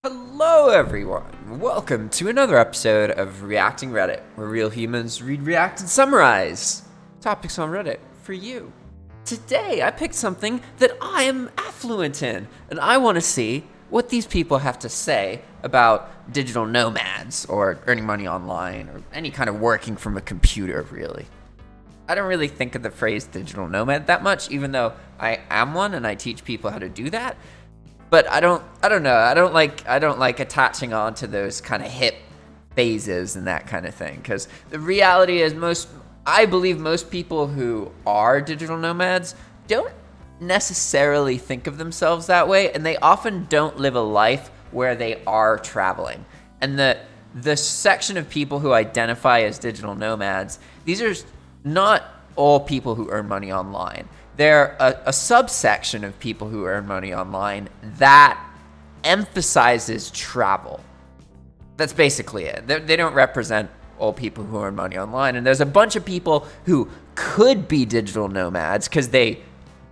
Hello everyone! Welcome to another episode of Reacting Reddit, where real humans read, react, and summarize topics on Reddit for you. Today I picked something that I am affluent in, and I want to see what these people have to say about digital nomads, or earning money online, or any kind of working from a computer, really. I don't really think of the phrase digital nomad that much, even though I am one and I teach people how to do that. But I don't know. I don't like attaching on to those kind of hip phases and that kind of thing. Because the reality is I believe most people who are digital nomads don't necessarily think of themselves that way, and they often don't live a life where they are traveling. And the section of people who identify as digital nomads, these are not all people who earn money online. They're a subsection of people who earn money online that emphasizes travel. That's basically it. They don't represent all people who earn money online. And there's a bunch of people who could be digital nomads because they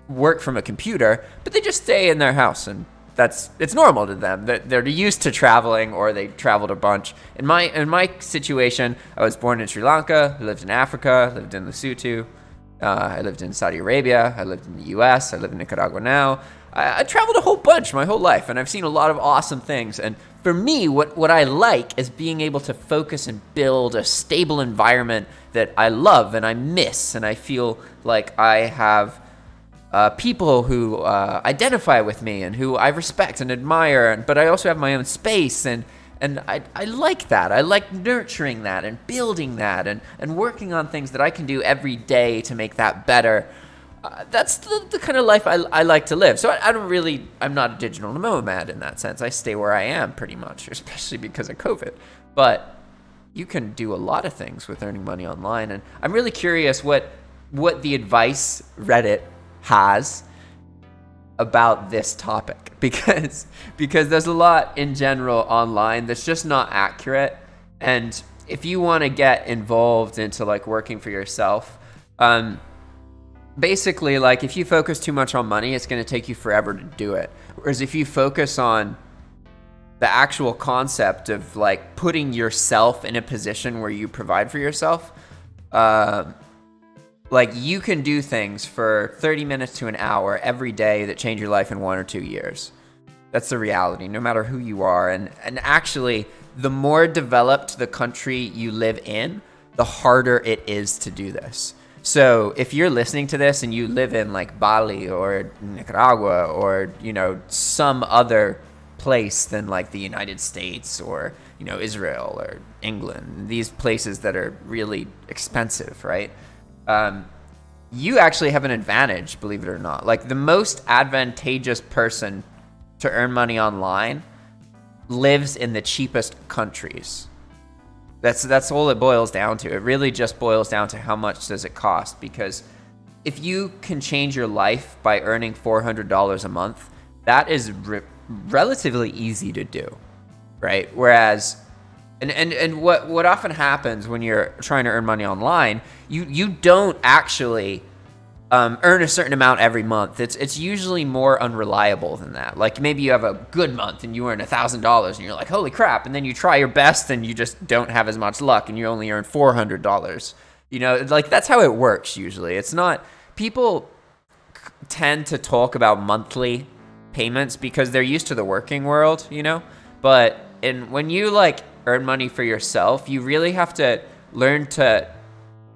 work from a computer, but they just stay in their house, and it's normal to them. They're used to traveling, or they traveled a bunch. In my situation, I was born in Sri Lanka, I lived in Africa, lived in Lesotho. I lived in Saudi Arabia, I lived in the US, I live in Nicaragua now. I traveled a whole bunch my whole life, and I've seen a lot of awesome things. And for me, what I like is being able to focus and build a stable environment that I love and I miss, and I feel like I have people who identify with me and who I respect and admire, but I also have my own space, and I like that. I like nurturing that and building that and working on things that I can do every day to make that better. That's the kind of life I like to live. So I'm not a digital nomad in that sense. I stay where I am pretty much, especially because of COVID. But you can do a lot of things with earning money online. And I'm really curious what the advice Reddit has about this topic, because there's a lot in general online that's just not accurate. And if you want to get involved into like working for yourself, basically, like, if you focus too much on money, it's going to take you forever to do it. Whereas if you focus on the actual concept of like putting yourself in a position where you provide for yourself, like, you can do things for 30 minutes to an hour every day that change your life in 1 or 2 years. That's the reality, no matter who you are. And actually, the more developed the country you live in, the harder it is to do this. So if you're listening to this and you live in like Bali or Nicaragua or, some other place than like the United States or, Israel or England, these places that are really expensive, right? You actually have an advantage, believe it or not. Like, the most advantageous person to earn money online lives in the cheapest countries. That's all it boils down to. It really just boils down to how much does it cost. Because if you can change your life by earning $400 a month, that is relatively easy to do, right? Whereas And what often happens when you're trying to earn money online, you don't actually earn a certain amount every month. It's usually more unreliable than that. Like, maybe you have a good month and you earn $1,000 and you're like, holy crap, and then you try your best and you just don't have as much luck and you only earn $400. Like, that's how it works usually. It's not, people tend to talk about monthly payments because they're used to the working world, but when you like earn money for yourself, you really have to learn to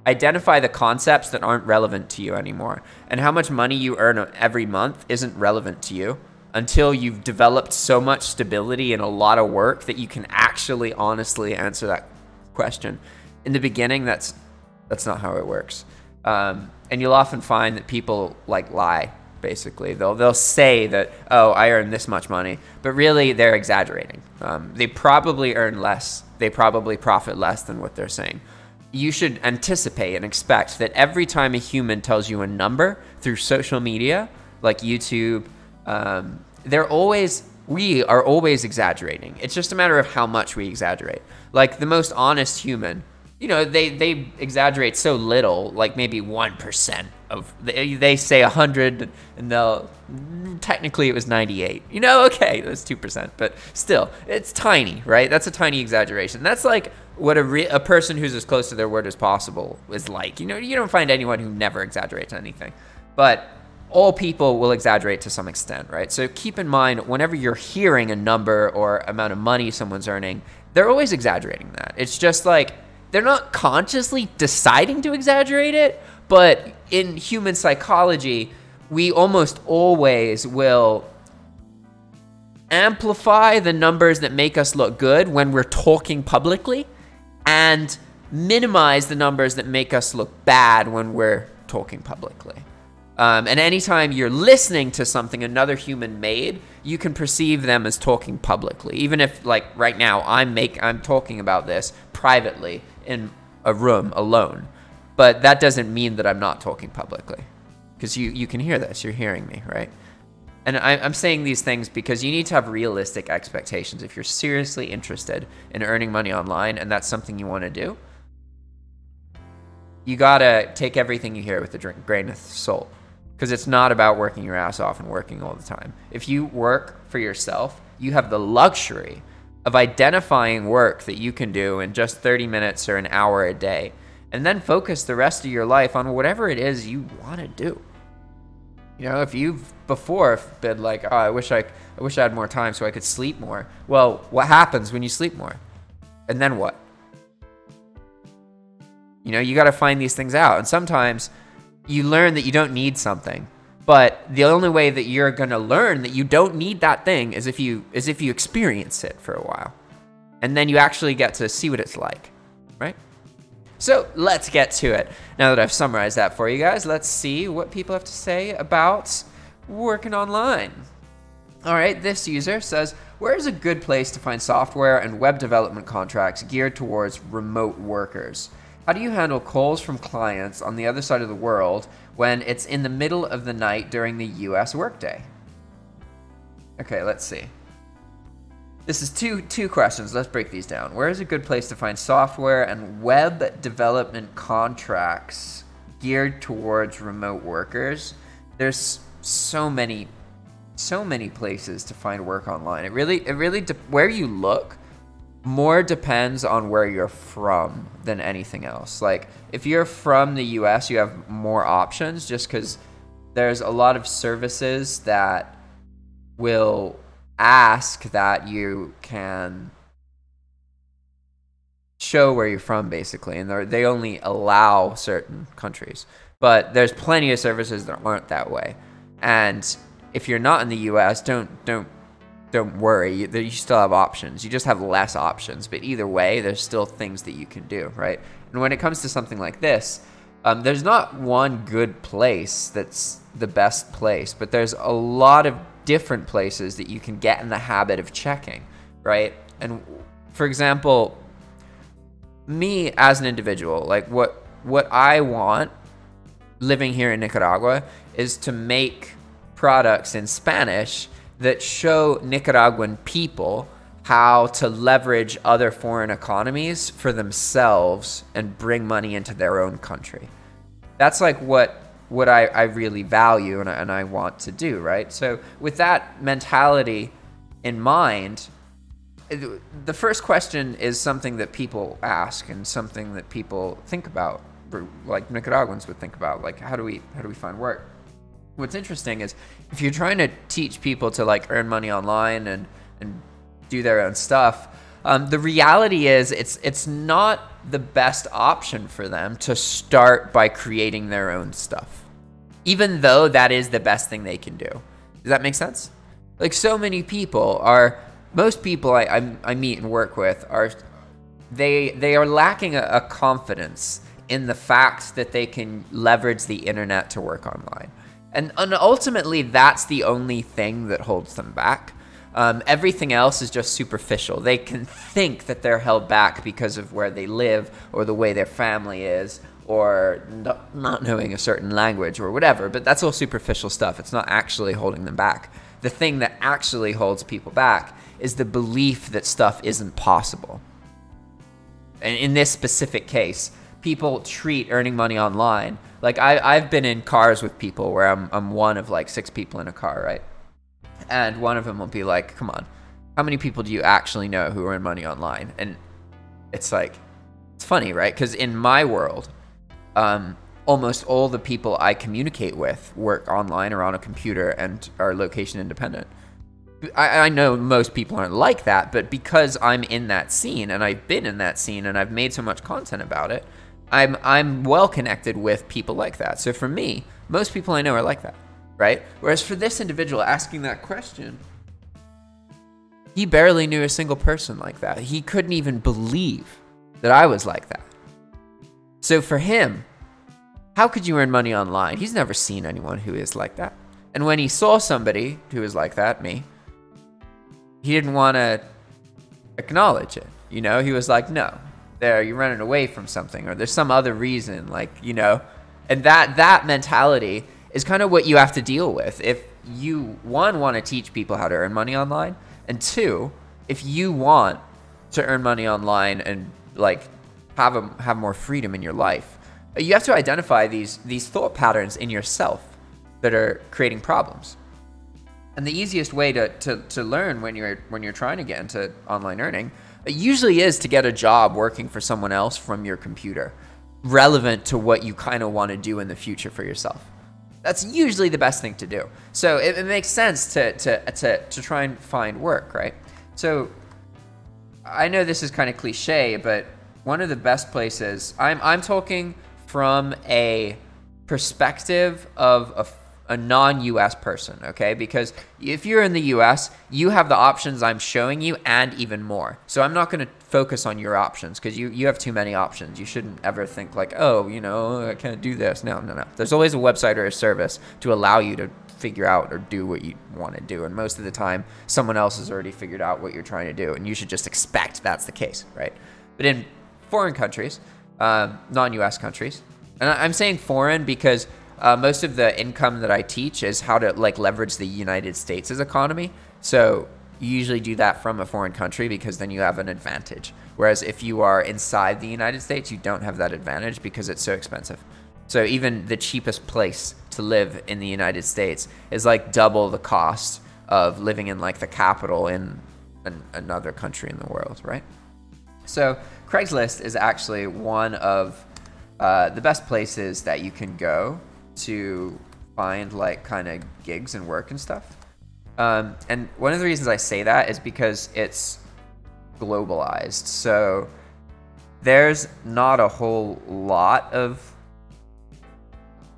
identify the concepts that aren't relevant to you anymore. And how much money you earn every month isn't relevant to you until you've developed so much stability and a lot of work that you can actually honestly answer that question. In the beginning, that's not how it works. And you'll often find that people like lie. Basically, they'll say that, oh, I earn this much money, but really they're exaggerating. They probably earn less. They probably profit less than what they're saying. You should anticipate and expect that every time a human tells you a number through social media, like YouTube, we are always exaggerating. It's just a matter of how much we exaggerate. Like, the most honest human, they exaggerate so little, like maybe 1%. they say 100 and technically it was 98. You know, okay, that's 2%, but still, it's tiny, right? That's a tiny exaggeration. That's like what a person who's as close to their word as possible is like. You know, you don't find anyone who never exaggerates anything, but all people will exaggerate to some extent, right? So keep in mind, whenever you're hearing a number or amount of money someone's earning, they're always exaggerating that. It's just like, they're not consciously deciding to exaggerate it, but in human psychology, we almost always will amplify the numbers that make us look good when we're talking publicly and minimize the numbers that make us look bad when we're talking publicly. And anytime you're listening to something another human made, you can perceive them as talking publicly. Even if, like, right now, I'm talking about this privately in a room alone. But that doesn't mean that I'm not talking publicly. Because you can hear this. You're hearing me, right? And I'm saying these things because you need to have realistic expectations. If you're seriously interested in earning money online and that's something you want to do, you gotta take everything you hear with a grain of salt. Because it's not about working your ass off and working all the time. If you work for yourself, you have the luxury of identifying work that you can do in just 30 minutes or an hour a day, and then focus the rest of your life on whatever it is you want to do. You know, if you've before been like, oh, I wish I had more time so I could sleep more. Well, what happens when you sleep more? And then what? You know, you got to find these things out. And sometimes you learn that you don't need something, but the only way that you're going to learn that you don't need that thing is if you experience it for a while. And then you actually get to see what it's like, right? So let's get to it. Now that I've summarized that for you guys, let's see what people have to say about working online. All right, this user says, where is a good place to find software and web development contracts geared towards remote workers? How do you handle calls from clients on the other side of the world when it's in the middle of the night during the US workday? Okay, let's see. This is two questions. Let's break these down. Where is a good place to find software and web development contracts geared towards remote workers? There's so many places to find work online. It really where you look more depends on where you're from than anything else. Like, if you're from the US, you have more options just because there's a lot of services that will ask that you can show where you're from, basically, and they only allow certain countries. But there's plenty of services that aren't that way. And if you're not in the US, don't worry, you still have options. You just have less options, but either way, there's still things that you can do, right? And when it comes to something like this, there's not one good place that's the best place, but there's a lot of different places that you can get in the habit of checking, right? And for example, me as an individual, like what I want living here in Nicaragua is to make products in Spanish that show Nicaraguan people how to leverage other foreign economies for themselves and bring money into their own country. That's like what I really value and I want to do, right? So with that mentality in mind, the first question is something that people ask and something that people think about, like Nicaraguans would think about, like how do we find work? What's interesting is if you're trying to teach people to like earn money online and do their own stuff, the reality is it's not the best option for them to start by creating their own stuff, even though that is the best thing they can do. Does that make sense? Like, so many people most people I meet and work with they are lacking a confidence in the fact that they can leverage the internet to work online. And ultimately, that's the only thing that holds them back. Everything else is just superficial. They can think that they're held back because of where they live or the way their family is or not knowing a certain language or whatever, but that's all superficial stuff. It's not actually holding them back. The thing that actually holds people back is the belief that stuff isn't possible. And in this specific case, people treat earning money online. Like I've been in cars with people where I'm one of like 6 people in a car, right? And one of them will be like, come on, how many people do you actually know who earn money online? And it's like, it's funny, right? Because in my world, almost all the people I communicate with work online or on a computer and are location independent. I know most people aren't like that, but because I'm in that scene and I've been in that scene and I've made so much content about it, I'm well connected with people like that. So for me, most people I know are like that, right? Whereas for this individual asking that question, he barely knew a single person like that. He couldn't even believe that I was like that. So for him, how could you earn money online? He's never seen anyone who is like that. And when he saw somebody who was like that, me, he didn't want to acknowledge it. You know, he was like, no, there, you're running away from something, or there's some other reason, like, you know. And that mentality is kind of what you have to deal with if you, one, want to teach people how to earn money online, and two, if you want to earn money online and like have more freedom in your life, you have to identify these thought patterns in yourself that are creating problems. And the easiest way to learn when you're trying to get into online earning, it usually is to get a job working for someone else from your computer, relevant to what you kind of want to do in the future for yourself. That's usually the best thing to do. So it makes sense to try and find work, right? So I know this is kind of cliche, but one of the best places, I'm talking from a perspective of a non-US person, okay? Because if you're in the US, you have the options I'm showing you and even more. So I'm not going to focus on your options because you have too many options. You shouldn't ever think like, oh, you know, I can't do this. No. There's always a website or a service to allow you to figure out or do what you want to do. And most of the time, someone else has already figured out what you're trying to do. And you should just expect that's the case, right? But in foreign countries, non-US countries, and I'm saying foreign because most of the income that I teach is how to like leverage the United States' economy. So you usually do that from a foreign country because then you have an advantage. Whereas if you are inside the United States, you don't have that advantage because it's so expensive. So even the cheapest place to live in the United States is like double the cost of living in like the capital in another country in the world, right? So Craigslist is actually one of the best places that you can go to find like kind of gigs and work and stuff. And one of the reasons I say that is because it's globalized. So there's not a whole lot of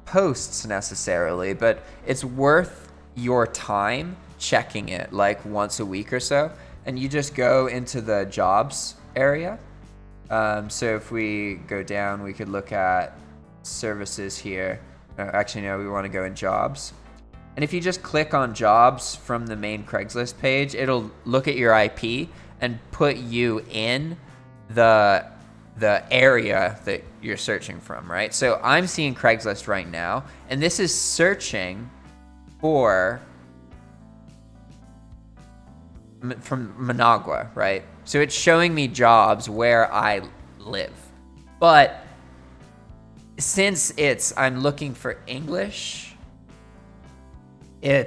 posts necessarily, but it's worth your time checking it like once a week or so. And you just go into the jobs area. So if we go down, we could look at services here. Actually, no, we want to go in jobs. And if you just click on jobs from the main Craigslist page, it'll look at your IP and put you in the area that you're searching from, right? So I'm seeing Craigslist right now, and this is searching for from Managua, right? So it's showing me jobs where I live. But since I'm looking for English, a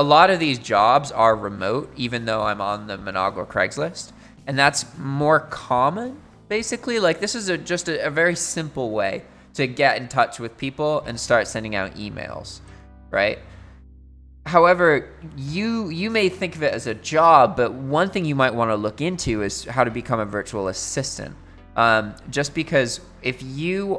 lot of these jobs are remote, even though I'm on the Managua Craigslist, and that's more common, basically. Like this is just a very simple way to get in touch with people and start sending out emails, right? However, you may think of it as a job, but one thing you might want to look into is how to become a virtual assistant. Just because if you're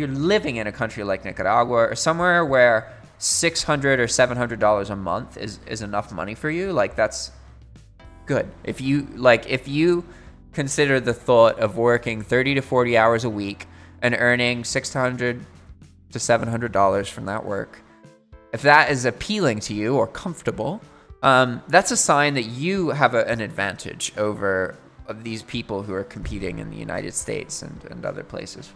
living in a country like Nicaragua or somewhere where $600 or $700 a month is enough money for you, like that's good. If you consider the thought of working 30 to 40 hours a week and earning $600 to $700 from that work, if that is appealing to you or comfortable, that's a sign that you have an advantage over these people who are competing in the United States and other places.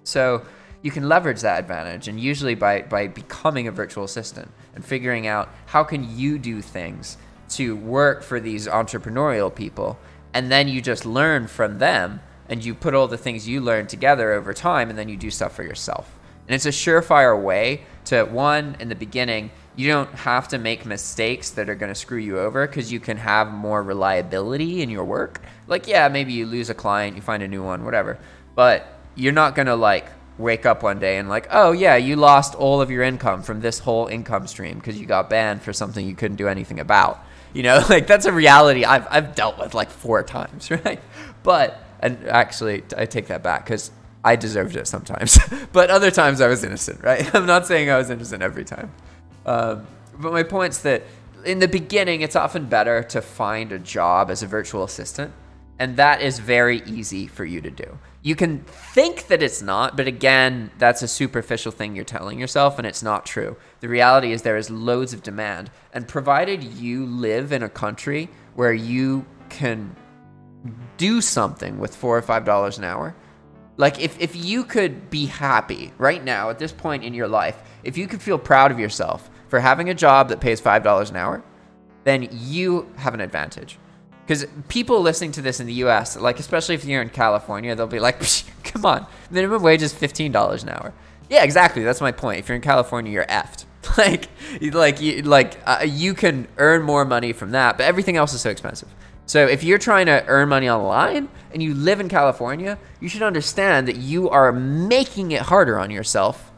So you can leverage that advantage, and usually by becoming a virtual assistant and figuring out how can you do things to work for these entrepreneurial people, and then you just learn from them and you put all the things you learn together over time, and then you do stuff for yourself. And it's a surefire way to, one, in the beginning, you don't have to make mistakes that are going to screw you over because you can have more reliability in your work. Like, yeah, maybe you lose a client, you find a new one, whatever. But you're not going to like wake up one day and like, oh yeah, you lost all of your income from this whole income stream because you got banned for something you couldn't do anything about. You know, like that's a reality I've dealt with like 4 times, right? But, and actually I take that back because I deserved it sometimes, but other times I was innocent, right? I'm not saying I was innocent every time. But my point's that in the beginning, it's often better to find a job as a virtual assistant. And that is very easy for you to do. You can think that it's not, but again, that's a superficial thing you're telling yourself, and it's not true. The reality is there is loads of demand. And provided you live in a country where you can do something with $4 or $5 an hour, like if you could be happy right now at this point in your life, if you could feel proud of yourself for having a job that pays $5 an hour, then you have an advantage. Because people listening to this in the US, like especially if you're in California, they'll be like, come on, minimum wage is $15 an hour. Yeah, exactly. That's my point. If you're in California, you're effed. You can earn more money from that, but everything else is so expensive. So if you're trying to earn money online and you live in California, you should understand that you are making it harder on yourself.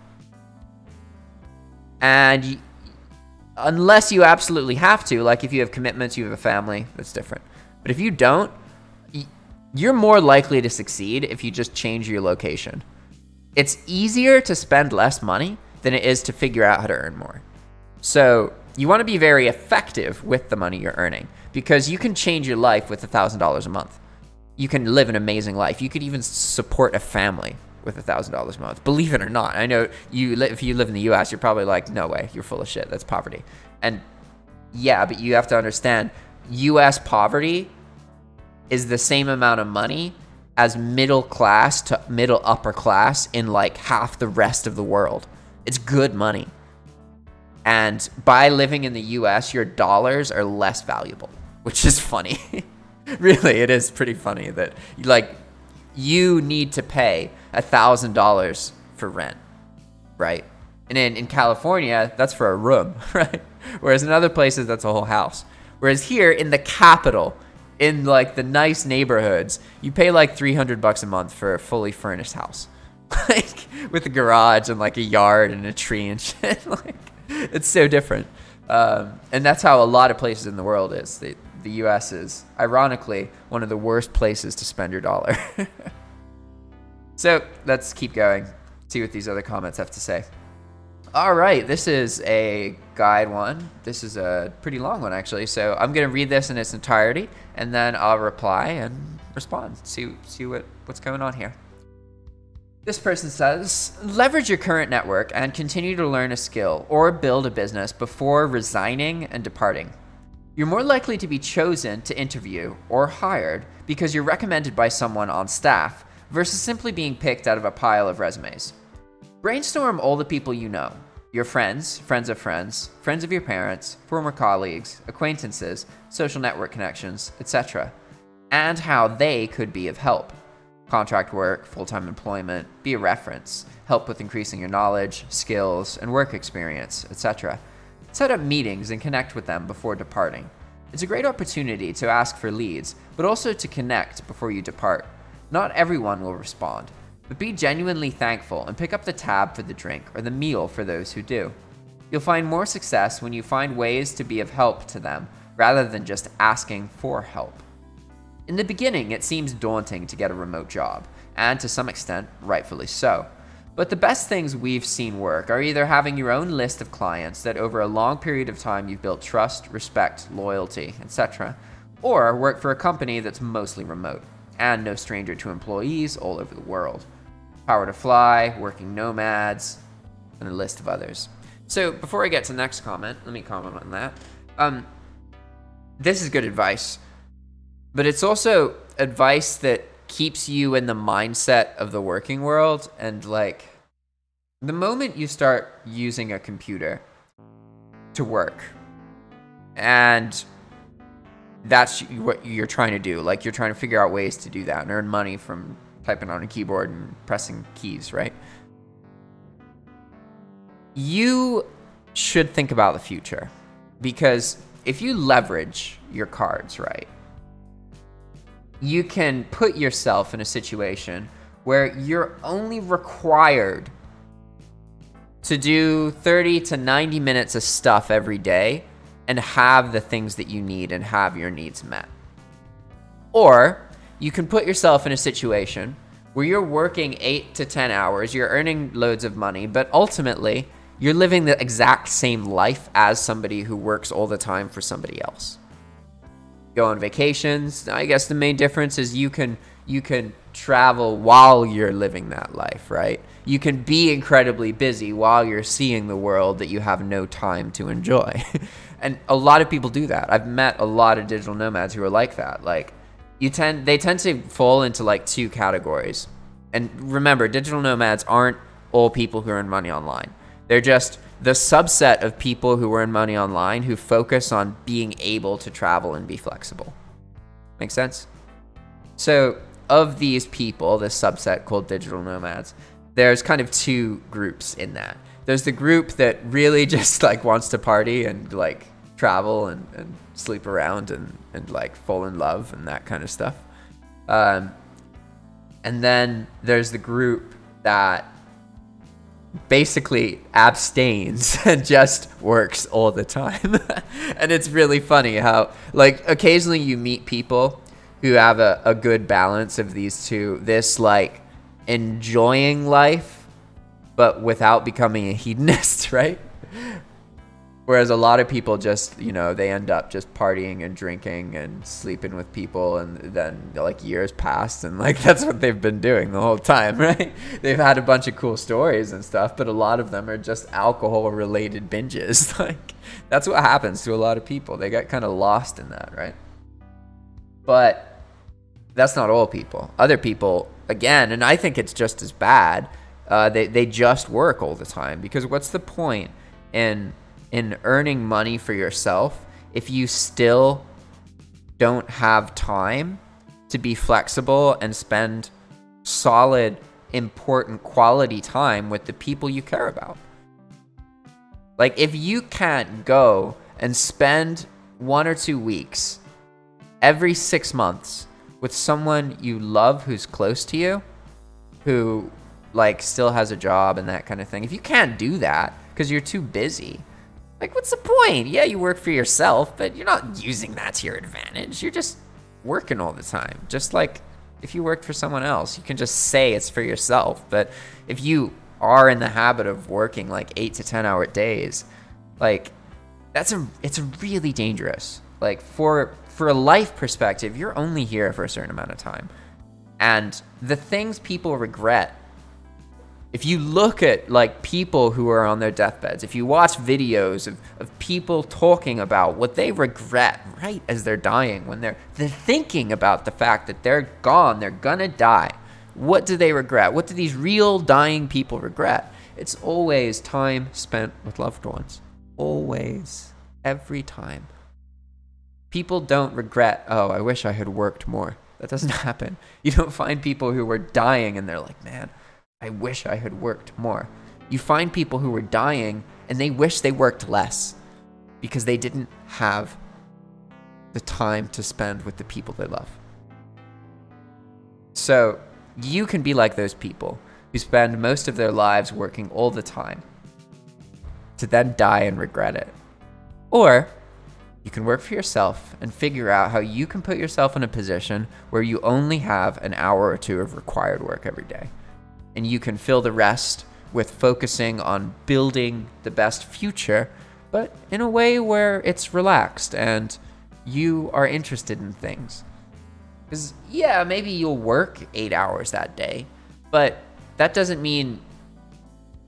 And unless you absolutely have to, like if you have commitments, you have a family, that's different. But if you don't, you're more likely to succeed if you just change your location. It's easier to spend less money than it is to figure out how to earn more. So you want to be very effective with the money you're earning, because you can change your life with $1,000 a month. You can live an amazing life. You could even support a family with $1,000 a month. Believe it or not. I know if you live in the US, you're probably like, no way, you're full of shit. That's poverty. And yeah, but you have to understand, US poverty is the same amount of money as middle class to middle upper class in like half the rest of the world. It's good money. And by living in the US, your dollars are less valuable, which is funny. Really, it is pretty funny that like you need to pay $1,000 for rent, right? And in California, that's for a room, right? Whereas in other places, that's a whole house. Whereas here in the capital, in like the nice neighborhoods, you pay like $300 a month for a fully furnished house, like with a garage and like a yard and a tree and shit. Like it's so different. And that's how a lot of places in the world is. The US is, ironically, one of the worst places to spend your dollar. So let's keep going, see what these other comments have to say. All right, this is a guide one. This is a pretty long one, actually. So I'm going to read this in its entirety, and then I'll reply and respond. See what's going on here. This person says, leverage your current network and continue to learn a skill or build a business before resigning and departing. You're more likely to be chosen to interview or hired because you're recommended by someone on staff versus simply being picked out of a pile of resumes. Brainstorm all the people you know, your friends, friends of friends, friends of your parents, former colleagues, acquaintances, social network connections, etc., and how they could be of help. Contract work, full-time employment, be a reference, help with increasing your knowledge, skills, and work experience, etc. Set up meetings and connect with them before departing. It's a great opportunity to ask for leads, but also to connect before you depart. Not everyone will respond, but be genuinely thankful and pick up the tab for the drink or the meal for those who do. You'll find more success when you find ways to be of help to them rather than just asking for help. In the beginning, it seems daunting to get a remote job, and to some extent, rightfully so. But the best things we've seen work are either having your own list of clients that over a long period of time you've built trust, respect, loyalty, etc., or work for a company that's mostly remote, and no stranger to employees all over the world. Power to Fly, Working Nomads, and a list of others. So before I get to the next comment, let me comment on that. This is good advice, but it's also advice that keeps you in the mindset of the working world. And like the moment you start using a computer to work and that's what you're trying to do. Like, you're trying to figure out ways to do that and earn money from typing on a keyboard and pressing keys, right? You should think about the future, because if you leverage your cards right, you can put yourself in a situation where you're only required to do 30 to 90 minutes of stuff every day and have the things that you need and have your needs met. Or you can put yourself in a situation where you're working 8 to 10 hours, you're earning loads of money, but ultimately you're living the exact same life as somebody who works all the time for somebody else. Go on vacations. I guess the main difference is you can travel while you're living that life, right? You can be incredibly busy while you're seeing the world that you have no time to enjoy. And a lot of people do that. I've met a lot of digital nomads who are like that. Like, they tend to fall into like two categories. And remember, digital nomads aren't all people who earn money online. They're just the subset of people who earn money online who focus on being able to travel and be flexible. Make sense? So of these people, this subset called digital nomads, there's kind of two groups in that. There's the group that really just like wants to party and like travel and sleep around and like fall in love and that kind of stuff. And then there's the group that basically abstains and just works all the time. And it's really funny how like occasionally you meet people who have a good balance of these two, this like enjoying life but without becoming a hedonist, right? Whereas a lot of people just, you know, they end up just partying and drinking and sleeping with people, and then like years pass and like that's what they've been doing the whole time, right? They've had a bunch of cool stories and stuff, but a lot of them are just alcohol related binges. Like, that's what happens to a lot of people. They get kind of lost in that, right? But that's not all people. Other people, again, and I think it's just as bad, they just work all the time, because what's the point in earning money for yourself if you still don't have time to be flexible and spend solid, important quality time with the people you care about? Like, if you can't go and spend 1 or 2 weeks every 6 months with someone you love who's close to you, who like still has a job and that kind of thing, if you can't do that because you're too busy, like, what's the point? Yeah, you work for yourself, but you're not using that to your advantage. You're just working all the time. Just like if you worked for someone else, you can just say it's for yourself. But if you are in the habit of working like 8 to 10 hour days, like it's really dangerous. Like, for a life perspective, you're only here for a certain amount of time. And the things people regret, if you look at like people who are on their deathbeds, if you watch videos of people talking about what they regret right as they're dying, when they're thinking about the fact that they're gone, they're gonna die, what do they regret? What do these real dying people regret? It's always time spent with loved ones. Always. Every time. People don't regret, oh, I wish I had worked more. That doesn't happen. You don't find people who were dying and they're like, man, I wish I had worked more. You find people who were dying and they wish they worked less because they didn't have the time to spend with the people they love. So you can be like those people who spend most of their lives working all the time to then die and regret it. Or you can work for yourself and figure out how you can put yourself in a position where you only have an hour or two of required work every day. And you can fill the rest with focusing on building the best future, but in a way where it's relaxed and you are interested in things. Because, yeah, maybe you'll work 8 hours that day, but that doesn't mean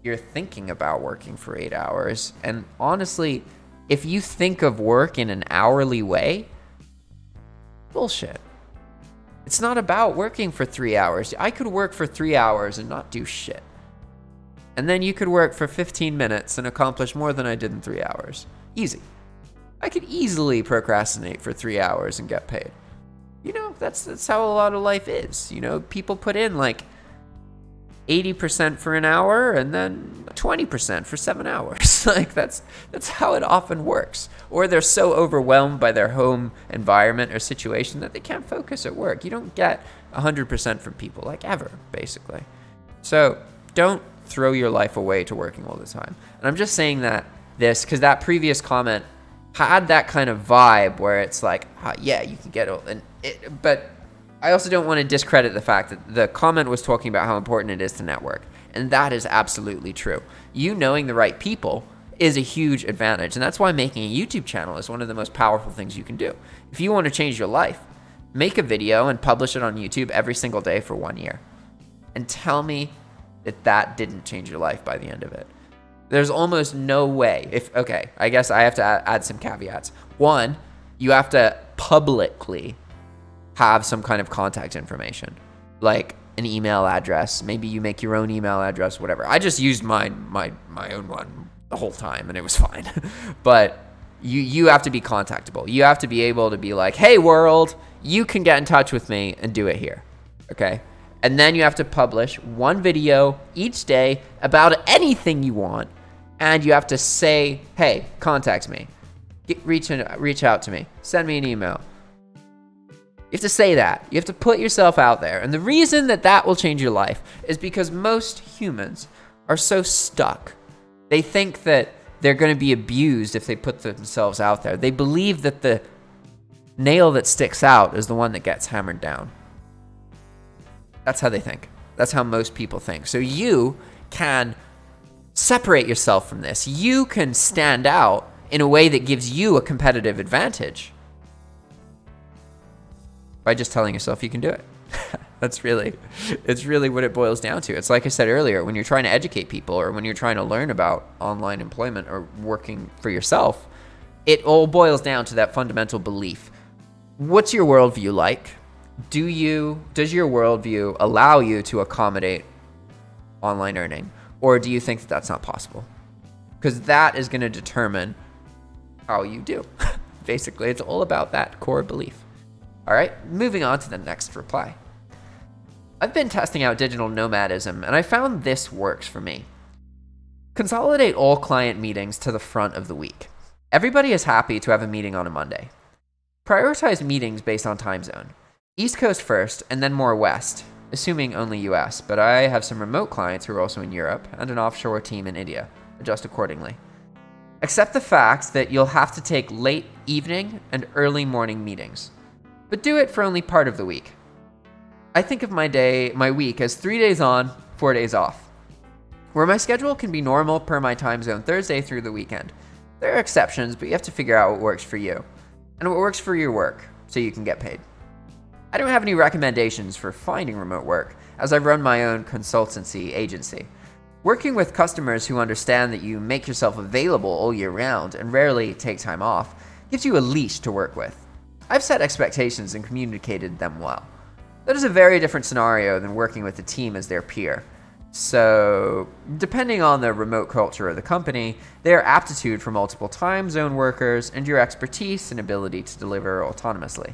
you're thinking about working for 8 hours. And honestly, if you think of work in an hourly way, bullshit. It's not about working for 3 hours. I could work for 3 hours and not do shit. And then you could work for 15 minutes and accomplish more than I did in 3 hours. Easy. I could easily procrastinate for 3 hours and get paid. You know, that's how a lot of life is. You know, people put in like 80% for an hour and then 20% for 7 hours. Like that's how it often works. Or they're so overwhelmed by their home environment or situation that they can't focus at work. You don't get 100% from people, like ever, basically. So don't throw your life away to working all the time. And I'm just saying that this because that previous comment had that kind of vibe where it's like, yeah, you can get it, but I also don't want to discredit the fact that the comment was talking about how important it is to network, and that is absolutely true. You knowing the right people is a huge advantage, and that's why making a YouTube channel is one of the most powerful things you can do. If you want to change your life, make a video and publish it on YouTube every single day for 1 year, and tell me that didn't change your life by the end of it. There's almost no way. Okay, I guess I have to add some caveats. One, you have to publicly have some kind of contact information, like an email address. Maybe you make your own email address, whatever. I just used my own one the whole time, and it was fine. But you have to be contactable. You have to be able to be like, hey, world, you can get in touch with me and do it here, okay? And then you have to publish one video each day about anything you want. And you have to say, hey, contact me. Reach out to me. Send me an email. You have to say that. You have to put yourself out there. And the reason that will change your life is because most humans are so stuck. They think that they're going to be abused if they put themselves out there. They believe that the nail that sticks out is the one that gets hammered down. That's how they think. That's how most people think. So you can separate yourself from this. You can stand out in a way that gives you a competitive advantage by just telling yourself you can do it. It's really what it boils down to. It's like I said earlier, when you're trying to educate people or when you're trying to learn about online employment or working for yourself, it all boils down to that fundamental belief. What's your worldview like? Does your worldview allow you to accommodate online earning? Or do you think that that's not possible? Because that is going to determine how you do. Basically, it's all about that core belief. All right, moving on to the next reply. I've been testing out digital nomadism, and I found this works for me. Consolidate all client meetings to the front of the week. Everybody is happy to have a meeting on a Monday. Prioritize meetings based on time zone. East Coast first, and then more west, assuming only US, but I have some remote clients who are also in Europe and an offshore team in India. Adjust accordingly. Accept the fact that you'll have to take late evening and early morning meetings, but do it for only part of the week. I think of my week as 3 days on, 4 days off, where my schedule can be normal per my time zone Thursday through the weekend. There are exceptions, but you have to figure out what works for you and what works for your work so you can get paid. I don't have any recommendations for finding remote work, as I run my own consultancy agency. Working with customers who understand that you make yourself available all year round and rarely take time off gives you a leash to work with. I've set expectations and communicated them well. That is a very different scenario than working with a team as their peer. So, depending on the remote culture of the company, their aptitude for multiple time zone workers, and your expertise and ability to deliver autonomously.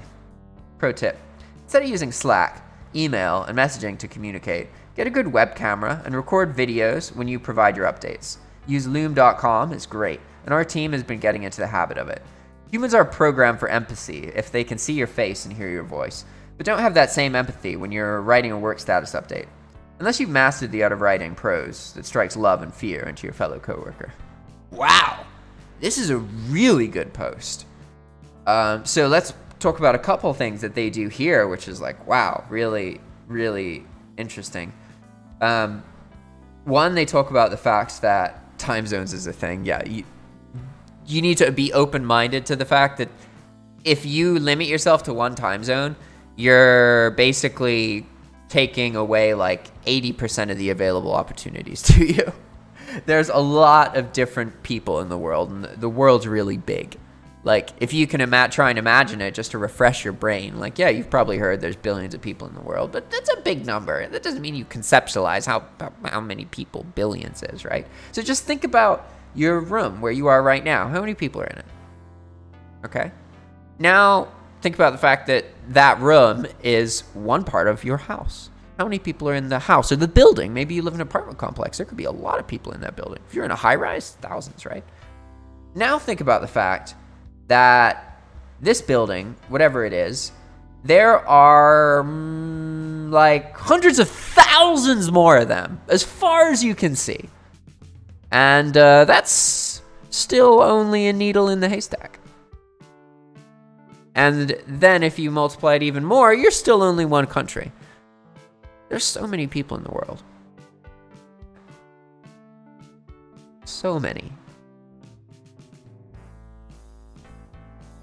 Pro tip. Instead of using Slack, email, and messaging to communicate, get a good web camera and record videos when you provide your updates. Use loom.com is great, and our team has been getting into the habit of it. Humans are programmed for empathy if they can see your face and hear your voice, but don't have that same empathy when you're writing a work status update. Unless you've mastered the art of writing prose that strikes love and fear into your fellow coworker. Wow, this is a really good post. So let's talk about a couple things that they do here, which is like, wow, really, really interesting. One, they talk about the fact that time zones is a thing. Yeah, you need to be open-minded to the fact that if you limit yourself to one time zone, you're basically taking away like 80% of the available opportunities to you. There's a lot of different people in the world, and the world's really big. Like, if you can try and imagine it just to refresh your brain, like, yeah, you've probably heard there's billions of people in the world, but that's a big number. That doesn't mean you conceptualize how many people billions is, right? So just think about your room where you are right now. How many people are in it? Okay? Now, think about the fact that that room is one part of your house. How many people are in the house or the building? Maybe you live in an apartment complex. There could be a lot of people in that building. If you're in a high-rise, thousands, right? Now think about the fact that this building, whatever it is, there are like hundreds of thousands more of them, as far as you can see. And that's still only a needle in the haystack. And then if you multiply it even more, you're still only one country. There's so many people in the world. So many.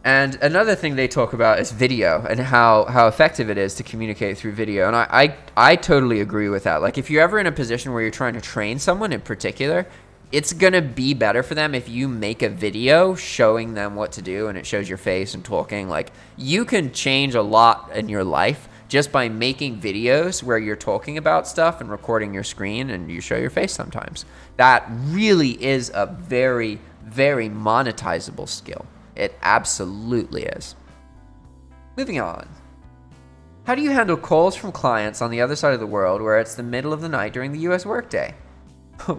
And another thing they talk about is video and how effective it is to communicate through video. And I totally agree with that. Like, if you're ever in a position where you're trying to train someone in particular, it's going to be better for them if you make a video showing them what to do and it shows your face and talking. Like, you can change a lot in your life just by making videos where you're talking about stuff and recording your screen and you show your face sometimes. That really is a very, very monetizable skill. It absolutely is. Moving on. How do you handle calls from clients on the other side of the world where it's the middle of the night during the US workday?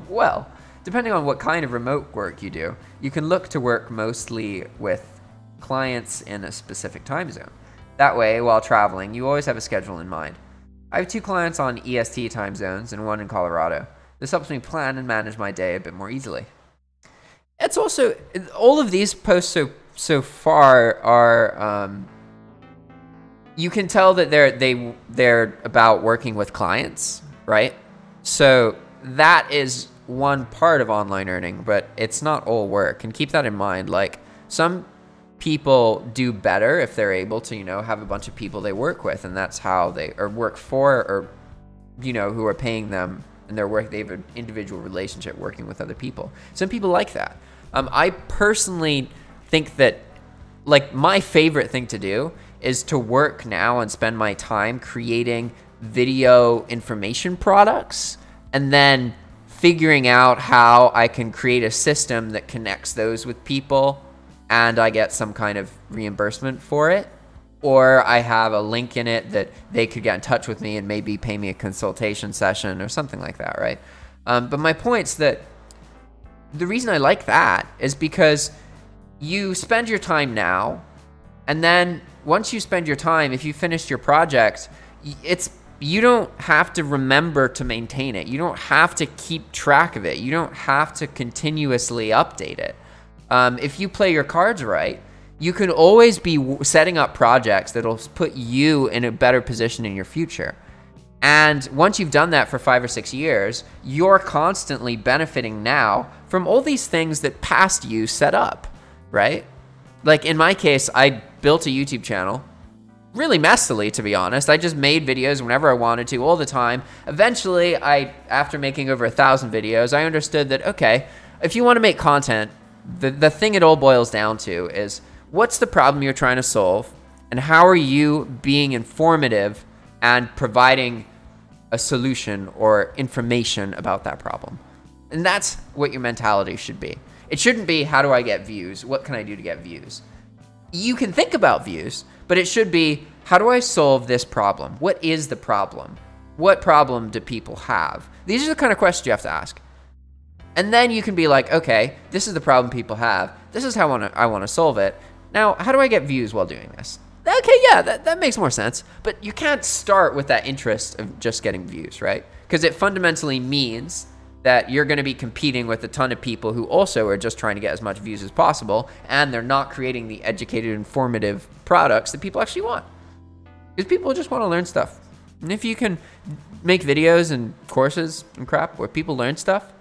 Well, depending on what kind of remote work you do, you can look to work mostly with clients in a specific time zone. That way, while traveling, you always have a schedule in mind. I have 2 clients on EST time zones and 1 in Colorado. This helps me plan and manage my day a bit more easily. It's also, all of these posts so far are, you can tell that they're about working with clients, right? So that is one part of online earning, but it's not all work. And keep that in mind. Like, some people do better if they're able to, have a bunch of people they work with, and that's how they, or work for, or, who are paying them, and they have an individual relationship working with other people. Some people like that. I personally think that, like, my favorite thing to do is to work now and spend my time creating video information products and then figuring out how I can create a system that connects those with people and I get some kind of reimbursement for it. Or I have a link in it that they could get in touch with me and maybe pay me a consultation session or something like that, right? But my point's that the reason I like that is because you spend your time now, and then once you spend your time, if you finished your project, you don't have to remember to maintain it. You don't have to keep track of it. You don't have to continuously update it. If you play your cards right, you can always be setting up projects that'll put you in a better position in your future. And once you've done that for 5 or 6 years, you're constantly benefiting now from all these things that past you set up, right? Like in my case, I built a YouTube channel, really messily, to be honest. I just made videos whenever I wanted to, all the time. Eventually, after making over 1,000 videos, I understood that, okay, if you want to make content, the thing it all boils down to is, what's the problem you're trying to solve, and how are you being informative and providing a solution or information about that problem? And that's what your mentality should be. It shouldn't be, how do I get views? What can I do to get views? You can think about views, but it should be, how do I solve this problem? What is the problem? What problem do people have? These are the kind of questions you have to ask. And then you can be like, okay, this is the problem people have. This is how I want to solve it. Now, how do I get views while doing this? Okay, yeah, that makes more sense. But you can't start with that interest of just getting views, right? Because it fundamentally means that you're going to be competing with a ton of people who also are just trying to get as much views as possible, and they're not creating the educated, informative products that people actually want. Because people just want to learn stuff. And if you can make videos and courses and crap where people learn stuff,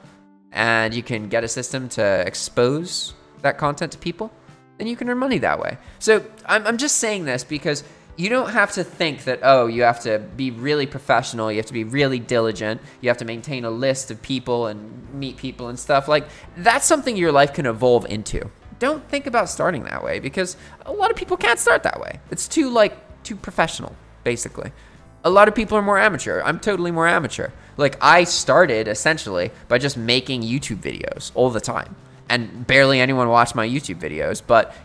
and you can get a system to expose that content to people, then you can earn money that way. So I'm just saying this because you don't have to think that, oh, you have to be really professional, you have to be really diligent, you have to maintain a list of people and meet people and stuff. Like, that's something your life can evolve into. Don't think about starting that way, because a lot of people can't start that way. It's too professional, basically. A lot of people are more amateur. I'm totally more amateur. Like, I started essentially by just making YouTube videos all the time. And barely anyone watched my YouTube videos, but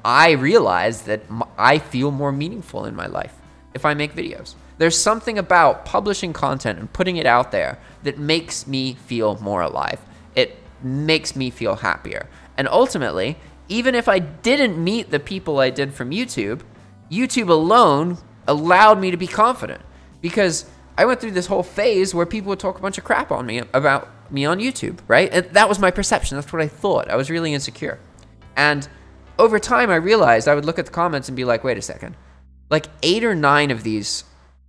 I realized that I feel more meaningful in my life if I make videos. There's something about publishing content and putting it out there that makes me feel more alive. It makes me feel happier. And ultimately, even if I didn't meet the people I did from YouTube, YouTube alone allowed me to be confident, because I went through this whole phase where people would talk a bunch of crap on me about me on YouTube, right? And that was my perception. That's what I thought. I was really insecure. And over time, I realized I would look at the comments and be like, wait a second. Like 8 or 9 of these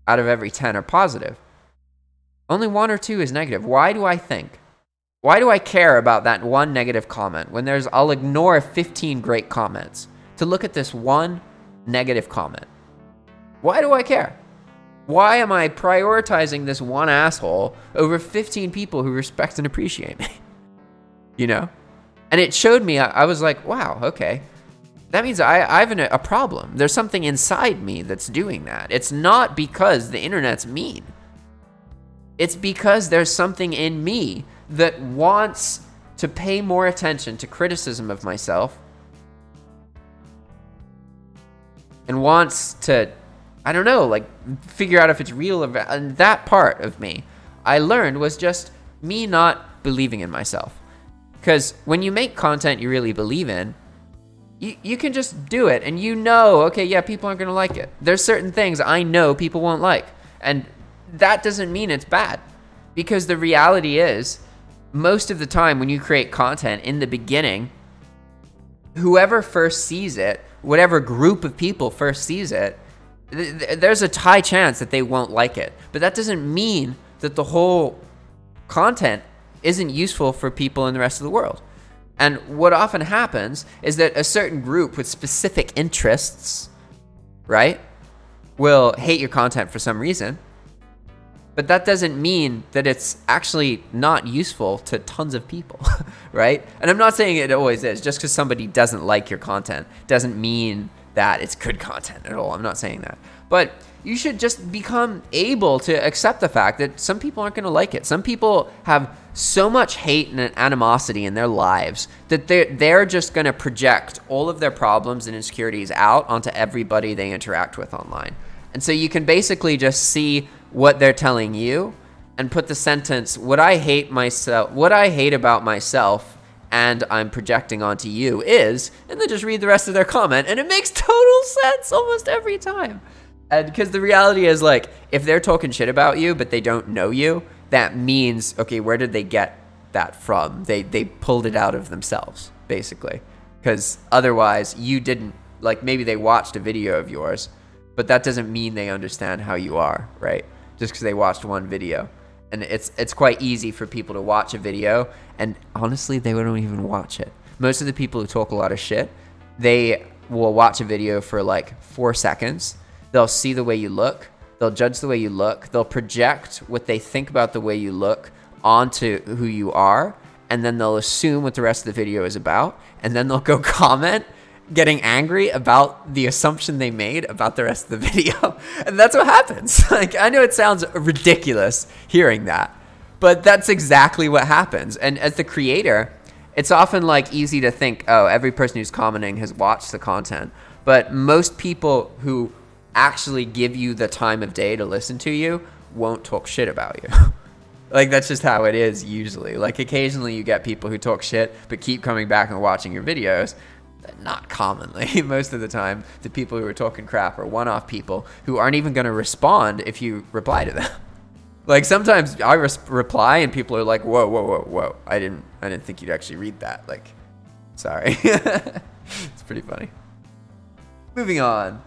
out of every 10 are positive. Only 1 or 2 is negative. Why do I think? Why do I care about that one negative comment when I'll ignore 15 great comments to look at this one negative comment? Why do I care? Why am I prioritizing this one asshole over 15 people who respect and appreciate me? You know? And it showed me, I was like, wow, okay. That means I have a problem. There's something inside me that's doing that. It's not because the internet's mean. It's because there's something in me that wants to pay more attention to criticism of myself and wants to, I don't know, like figure out if it's real or bad. And that part of me, I learned, was just me not believing in myself. Because when you make content you really believe in, you can just do it and you know, okay, yeah, people aren't going to like it. There's certain things I know people won't like. And that doesn't mean it's bad. Because the reality is, most of the time when you create content in the beginning, whoever first sees it, whatever group of people first sees it, there's a high chance that they won't like it. But that doesn't mean that the whole content isn't useful for people in the rest of the world. And what often happens is that a certain group with specific interests, right, will hate your content for some reason. But that doesn't mean that it's actually not useful to tons of people, right? And I'm not saying it always is. Just because somebody doesn't like your content doesn't mean that it's good content at all. I'm not saying that. But you should just become able to accept the fact that some people aren't going to like it. Some people have so much hate and animosity in their lives that they're just going to project all of their problems and insecurities out onto everybody they interact with online. And so you can basically just see what they're telling you and put the sentence, what I hate about myself and I'm projecting onto you is, and then just read the rest of their comment, and it makes total sense almost every time. And because the reality is, like, if they're talking shit about you but they don't know you, that means, okay, where did they get that from? They pulled it out of themselves, basically. Because otherwise you didn't, like, maybe they watched a video of yours, but that doesn't mean they understand how you are, right? Just because they watched one video. And it's quite easy for people to watch a video, and honestly, they wouldn't even watch it. Most of the people who talk a lot of shit, they will watch a video for like 4 seconds. They'll see the way you look. They'll judge the way you look. They'll project what they think about the way you look onto who you are, and then they'll assume what the rest of the video is about, and then they'll go comment getting angry about the assumption they made about the rest of the video. And that's what happens. Like, I know it sounds ridiculous hearing that, but that's exactly what happens. And as the creator, it's often like easy to think, oh, every person who's commenting has watched the content. But most people who actually give you the time of day to listen to you won't talk shit about you. Like, that's just how it is usually. Like, occasionally you get people who talk shit but keep coming back and watching your videos. Not commonly. Most of the time, the people who are talking crap are one-off people who aren't even going to respond if you reply to them. Like, sometimes I reply and people are like, whoa, whoa, whoa, whoa. I didn't think you'd actually read that. Like, sorry. It's pretty funny. Moving on.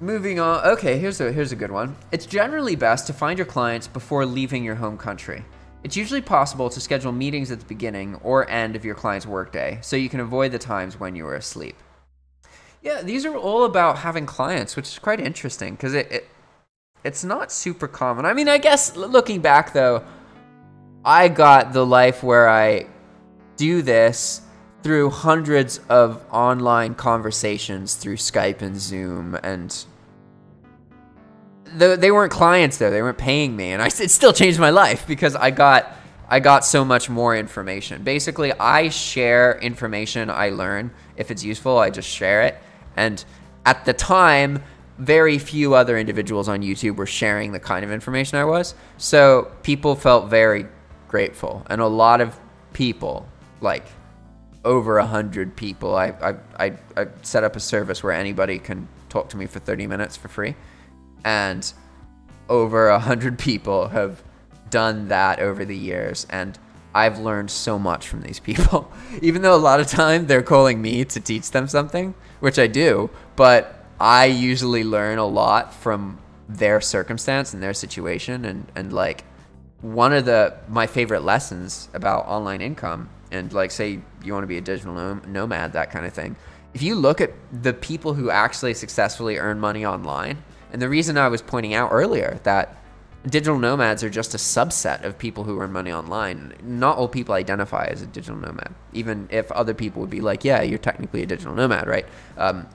Okay, here's a good one. It's generally best to find your clients before leaving your home country. It's usually possible to schedule meetings at the beginning or end of your client's workday, so you can avoid the times when you are asleep. Yeah, these are all about having clients, which is quite interesting because it's not super common. I mean, I guess looking back though, I got the life where I do this through hundreds of online conversations through Skype and Zoom, and they weren't clients though, they weren't paying me, and it still changed my life because I got I got so much more information. Basically, I share information I learn. If it's useful, I just share it. And at the time, very few other individuals on YouTube were sharing the kind of information I was. So people felt very grateful. And a lot of people, like over 100 people, I set up a service where anybody can talk to me for 30 minutes for free. And over 100 people have done that over the years, and I've learned so much from these people. Even though a lot of time they're calling me to teach them something, which I do, but I usually learn a lot from their circumstance and their situation. And like one of my favorite lessons about online income, and like say you want to be a digital nomad, that kind of thing, if you look at the people who actually successfully earn money online, and the reason I was pointing out earlier that digital nomads are just a subset of people who earn money online. Not all people identify as a digital nomad, even if other people would be like, yeah, you're technically a digital nomad, right?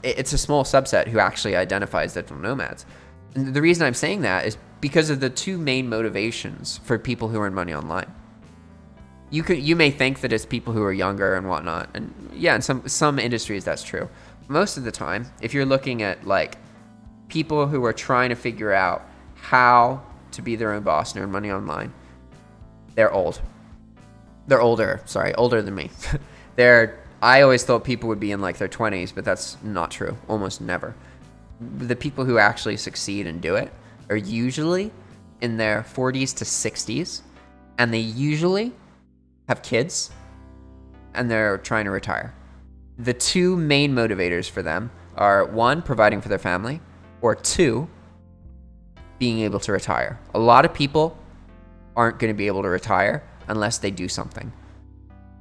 It's a small subset who actually identify as digital nomads. And the reason I'm saying that is because of the two main motivations for people who earn money online. You may think that it's people who are younger and whatnot, and yeah, in some industries that's true. Most of the time, if you're looking at like people who are trying to figure out how to be their own boss and earn money online, they're old. They're older than me. I always thought people would be in like their 20s, but that's not true. Almost never. The people who actually succeed and do it are usually in their 40s to 60s, and they usually have kids, and they're trying to retire. The two main motivators for them are, one, providing for their family, or two, being able to retire. A lot of people aren't going to be able to retire unless they do something.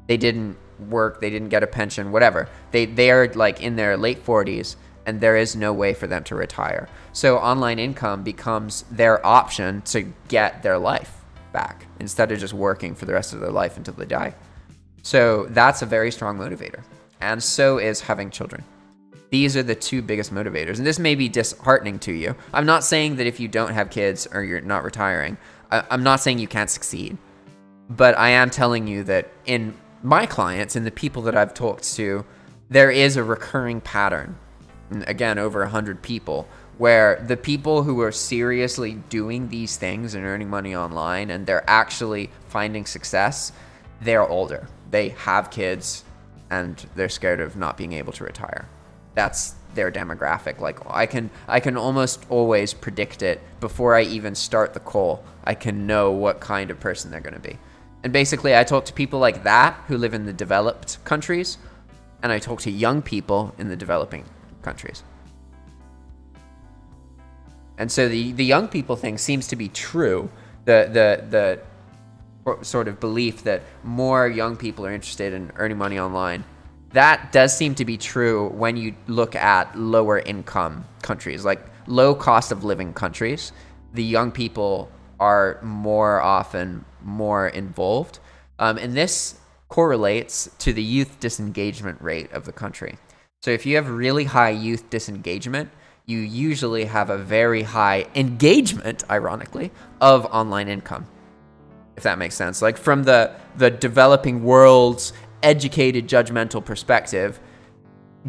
They didn't work, they didn't get a pension, whatever. They are like in their late 40s, and there is no way for them to retire. So online income becomes their option to get their life back instead of just working for the rest of their life until they die. So that's a very strong motivator. And so is having children. These are the two biggest motivators. And this may be disheartening to you. I'm not saying that if you don't have kids or you're not retiring, I'm not saying you can't succeed. But I am telling you that in my clients and the people that I've talked to, there is a recurring pattern. And again, over 100 people, where the people who are seriously doing these things and earning money online and they're actually finding success, they're older. They have kids and they're scared of not being able to retire. That's their demographic. Like I can almost always predict it before I even start the call. I can know what kind of person they're going to be. And basically I talk to people like that who live in the developed countries, and I talk to young people in the developing countries. And so the young people thing seems to be true. The sort of belief that more young people are interested in earning money online. That does seem to be true when you look at lower income countries, like low cost of living countries. The young people are more often more involved. And this correlates to the youth disengagement rate of the country. So if you have really high youth disengagement, you usually have a very high engagement, ironically, of online income. If that makes sense. Like from the developing world's educated, judgmental perspective,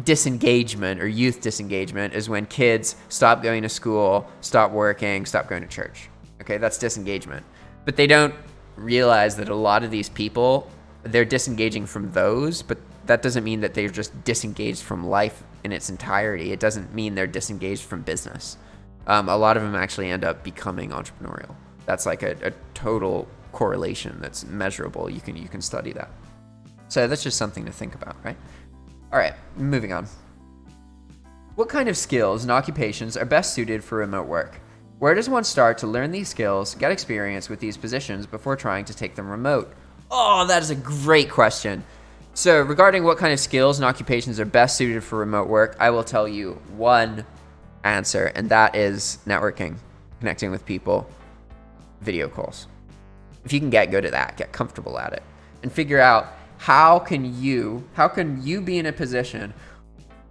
disengagement or youth disengagement is when kids stop going to school, stop working, stop going to church. Okay, that's disengagement. But they don't realize that a lot of these people, they're disengaging from those, but that doesn't mean that they're just disengaged from life in its entirety. It doesn't mean they're disengaged from business. A lot of them actually end up becoming entrepreneurial. That's like a total correlation that's measurable. You can study that. So that's just something to think about, right? All right, moving on. What kind of skills and occupations are best suited for remote work? Where does one start to learn these skills, get experience with these positions before trying to take them remote? Oh, that is a great question. So regarding what kind of skills and occupations are best suited for remote work, I will tell you one answer, and that is networking, connecting with people, video calls. If you can get good at that, get comfortable at it, and figure out how can you be in a position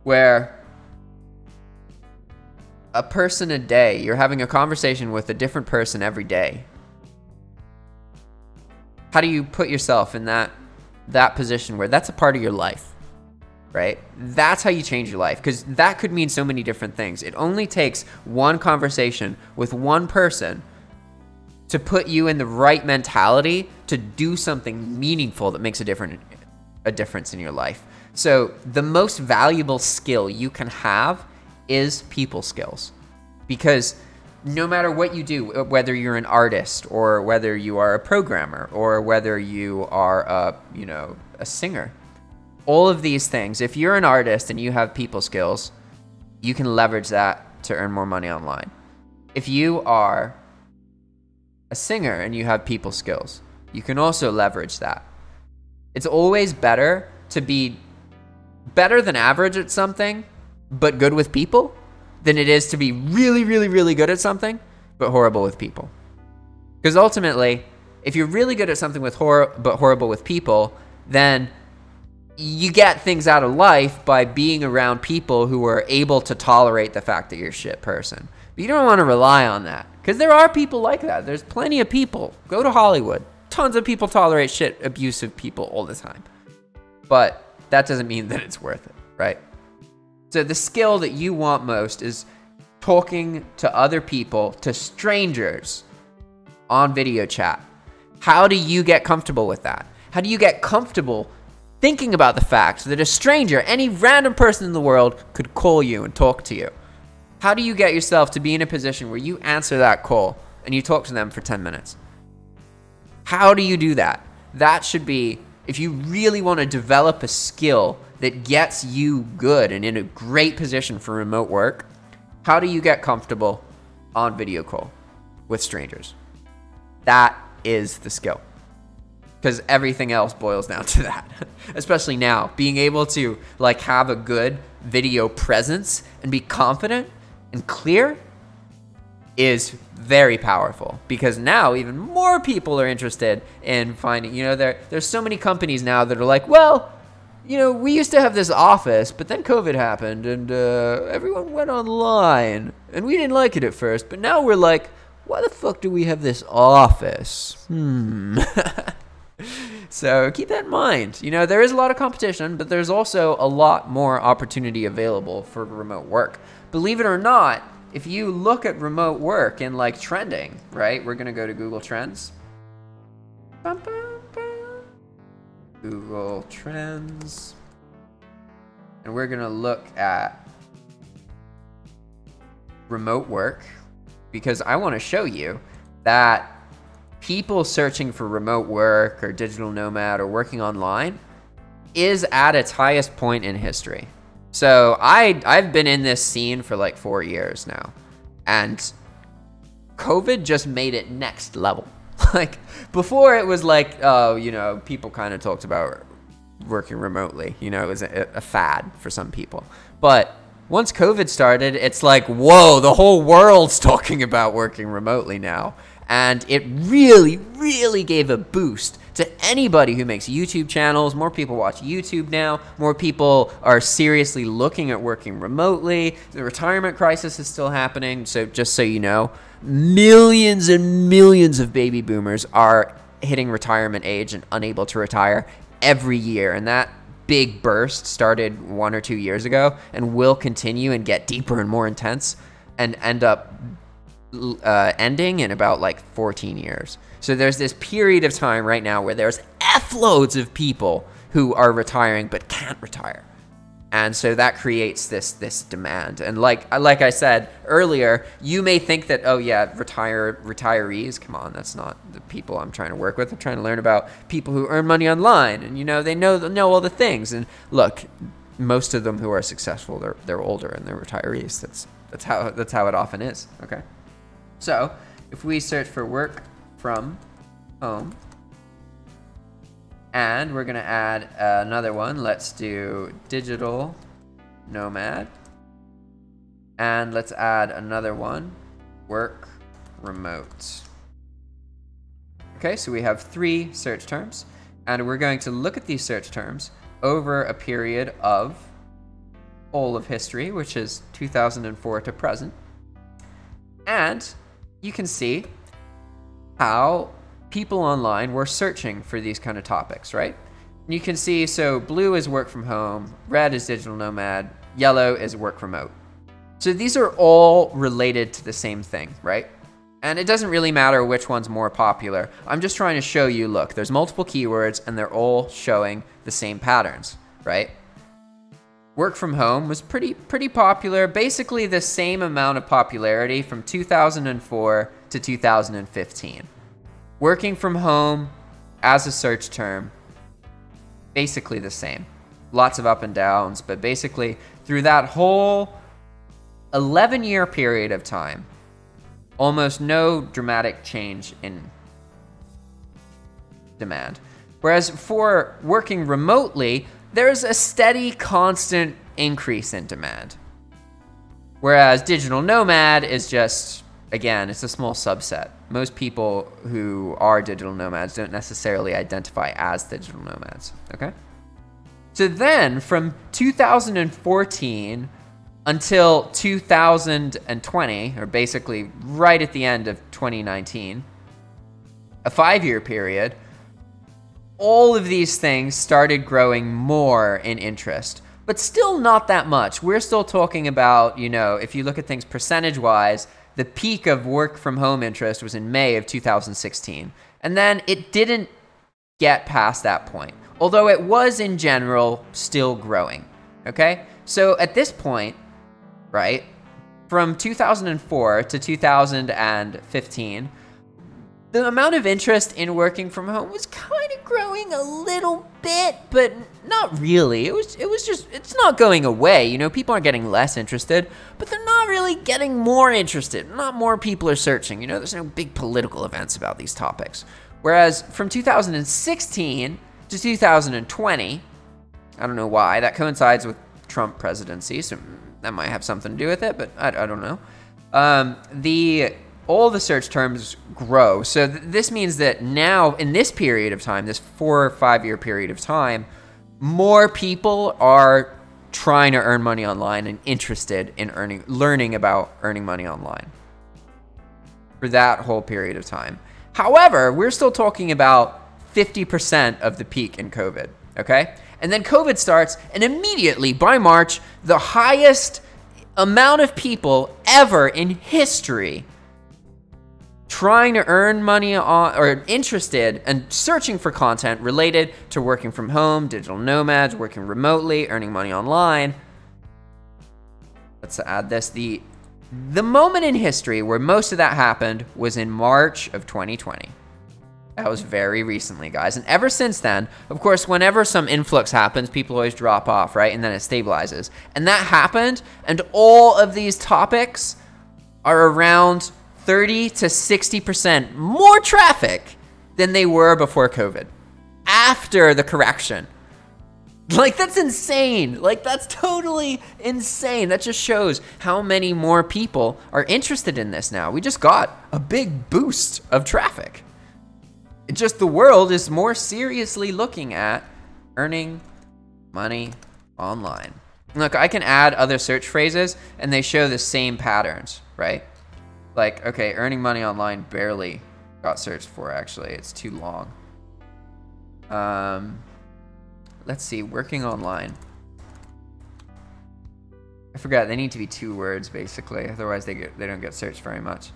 where a person a day, you're having a conversation with a different person every day. How do you put yourself in that position where that's a part of your life, right? That's how you change your life, because that could mean so many different things. It only takes one conversation with one person to put you in the right mentality to do something meaningful that makes a difference in your life. So the most valuable skill you can have is people skills, because no matter what you do, whether you're an artist or whether you are a programmer or whether you are a singer, all of these things, if you're an artist and you have people skills, you can leverage that to earn more money online. If you are a singer and you have people skills, you can also leverage that. It's always better to be better than average at something, but good with people, than it is to be really, really, really good at something, but horrible with people. Because ultimately, if you're really good at something but horrible with people, then you get things out of life by being around people who are able to tolerate the fact that you're a shit person. But you don't want to rely on that, because there are people like that. There's plenty of people. Go to Hollywood. Tons of people tolerate shit, abusive people all the time. But that doesn't mean that it's worth it, right? So the skill that you want most is talking to other people, to strangers on video chat. How do you get comfortable with that? How do you get comfortable thinking about the fact that a stranger, any random person in the world, could call you and talk to you? How do you get yourself to be in a position where you answer that call and you talk to them for 10 minutes? How do you do that? That should be, if you really want to develop a skill that gets you good and in a great position for remote work, how do you get comfortable on video call with strangers? That is the skill. Because everything else boils down to that. Especially now, being able to like have a good video presence and be confident and clear is very powerful, because now even more people are interested in finding, there's so many companies now that are like, well, we used to have this office, but then COVID happened and everyone went online and we didn't like it at first, but now we're like, why the fuck do we have this office? So keep that in mind. There is a lot of competition, but there's also a lot more opportunity available for remote work. Believe it or not, if you look at remote work in like trending, right? We're going to go to Google Trends. Google Trends. And we're going to look at remote work, because I want to show you that people searching for remote work or digital nomad or working online is at its highest point in history. So I've been in this scene for like 4 years now, and COVID just made it next level. Like before it was like, oh, people kind of talked about working remotely. It was a fad for some people. But once COVID started, it's like, whoa, the whole world's talking about working remotely now. And it really, really gave a boost to anybody who makes YouTube channels. More people watch YouTube now. More people are seriously looking at working remotely. The retirement crisis is still happening. So just so you know, millions and millions of baby boomers are hitting retirement age and unable to retire every year. And that big burst started 1 or 2 years ago and will continue and get deeper and more intense and end up ending in about like 14 years. So there's this period of time right now where there's F-loads of people who are retiring but can't retire. And so that creates this demand. And like I said earlier, you may think that, oh yeah, retirees, come on, that's not the people I'm trying to work with. I'm trying to learn about people who earn money online, and they know all the things. And look, most of them who are successful, they're older and they're retirees. That's how it often is. Okay. So if we search for work from home, and we're going to add another one. Let's do digital nomad. And let's add another one, work remote. Okay, so we have 3 search terms. And we're going to look at these search terms over a period of all of history, which is 2004 to present. And you can see how people online were searching for these kind of topics, right? And you can see, so blue is work from home, red is digital nomad, yellow is work remote. So these are all related to the same thing, right? And it doesn't really matter which one's more popular. I'm just trying to show you, look, there's multiple keywords and they're all showing the same patterns, right? Work from home was pretty popular, basically the same amount of popularity from 2004 to 2015. Working from home as a search term, basically the same. Lots of up and downs, but basically through that whole 11-year period of time, almost no dramatic change in demand. Whereas for working remotely, there's a steady, constant increase in demand. Whereas digital nomad is just, again, it's a small subset. Most people who are digital nomads don't necessarily identify as digital nomads, okay? So then from 2014 until 2020, or basically right at the end of 2019, a 5-year period, all of these things started growing more in interest, but still not that much. We're still talking about, you know, if you look at things percentage-wise, the peak of work from home interest was in May of 2016. And then it didn't get past that point, although it was in general still growing, okay? So at this point, right, from 2004 to 2015, the amount of interest in working from home was kind of growing a little bit, but not really. It was just, it's not going away. You know, people aren't getting less interested, but they're not really getting more interested. Not more people are searching. You know, there's no big political events about these topics. Whereas from 2016 to 2020, I don't know why, that coincides with Trump presidency, so that might have something to do with it, but I don't know. All the search terms grow. So this means that now, in this period of time, this 4 or 5 year period of time, more people are trying to earn money online and interested in learning about earning money online for that whole period of time. However, we're still talking about 50% of the peak in COVID, okay? And then COVID starts, and immediately by March, the highest amount of people ever in history trying to earn money on, or interested and searching for content related to working from home, digital nomads, working remotely, earning money online. Let's add this. The moment in history where most of that happened was in March of 2020. That was very recently, guys. And ever since then, of course, whenever some influx happens, people always drop off, right? And then it stabilizes. And that happened, and all of these topics are around 30 to 60% more traffic than they were before COVID, after the correction. Like, that's insane. Like, that's totally insane. That just shows how many more people are interested in this now. We just got a big boost of traffic. It's just the world is more seriously looking at earning money online. Look, I can add other search phrases and they show the same patterns, right? Like, okay, earning money online barely got searched for, actually. It's too long. Let's see, working online. I forgot, they need to be 2 words, basically. Otherwise, they don't get searched very much.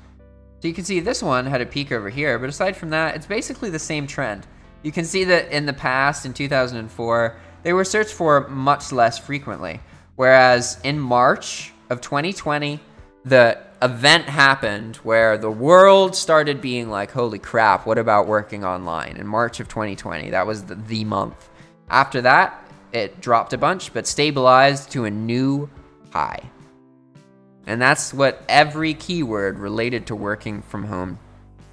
So you can see this one had a peak over here, but aside from that, it's basically the same trend. You can see that in the past, in 2004, they were searched for much less frequently. Whereas in March of 2020, the event happened where the world started being like, holy crap, what about working online? In March of 2020, that was the month. After that, it dropped a bunch, but stabilized to a new high. And that's what every keyword related to working from home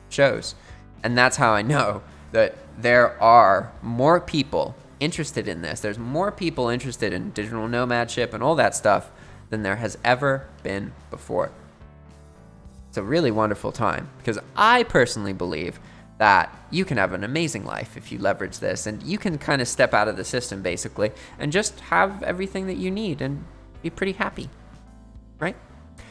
shows. And that's how I know that there are more people interested in this. There's more people interested in digital nomadship and all that stuff than there has ever been before. It's a really wonderful time because I personally believe that you can have an amazing life if you leverage this, and you can kind of step out of the system basically and just have everything that you need and be pretty happy, right?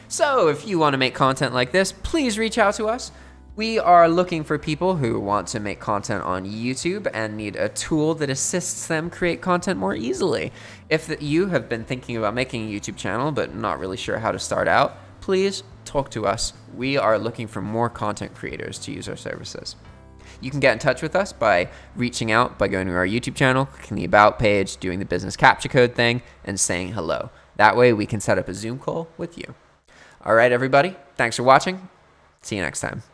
So if you want to make content like this, please reach out to us. We are looking for people who want to make content on YouTube and need a tool that assists them create content more easily. If you have been thinking about making a YouTube channel but not really sure how to start out, please talk to us. We are looking for more content creators to use our services. You can get in touch with us by reaching out by going to our YouTube channel, clicking the About page, doing the business capture code thing, and saying hello. That way we can set up a Zoom call with you. All right, everybody. Thanks for watching. See you next time.